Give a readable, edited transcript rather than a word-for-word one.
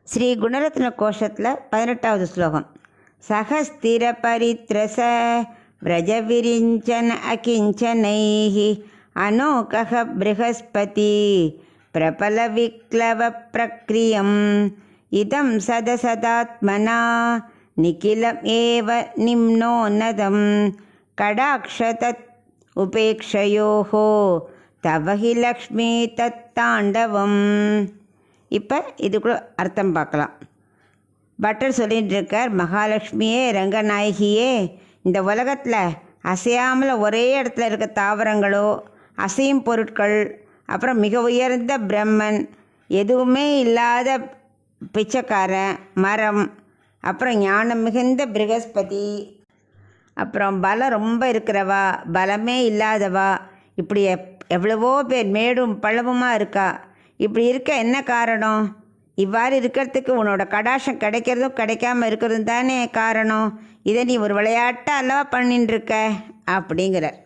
ஸ்ரீ குணரத்ன கோஷத்தில் 18வது ஸ்லோகம். சகஸ்திர பரித்ரச விரஜவிரிஞ்சன அகிஞ்சனைः அனோகः ப்ரஹஸ்பதி பிரபல விக்லவ பிரக்ரியம் இதம் சதசதாத்மனா நிகிலம் ஏவ நிம்னோன்னதம் கடாக்ஷதத் உபேக்ஷயோஹோ தவஹி லக்ஷ்மி தத்தாண்டவம். இப்போ இதுக்குள்ள அர்த்தம் பார்க்கலாம். பட்டர் சொல்லிகிட்டு இருக்கார், மகாலட்சுமியே ரங்கநாயகியே, இந்த உலகத்தில் அசையாமல் ஒரே இடத்துல இருக்க தாவரங்களோ அசையும் பொருட்கள், அப்புறம் மிக உயர்ந்த பிரம்மன், எதுவுமே இல்லாத பிச்சைக்காரன், மரம், அப்புறம் ஞானம் மிகுந்த ப்ரஹஸ்பதி, அப்புறம் பலம் ரொம்ப இருக்கிறவா, பலமே இல்லாதவா, இப்படி எவ்வளவோ பேர் மேடும் பள்ளவுமாக இருக்கா. இப்படி இருக்க என்ன காரணம்? இவ்வாறு இருக்கிறதுக்கு உன்னோட கடாட்சம் கிடைக்கிறதும் கிடைக்காம இருக்கிறதும் தானே காரணம். இதை நீ ஒரு விளையாட்டாக அல்லவா பண்ணின்னு இருக்க அப்படிங்கிறார்.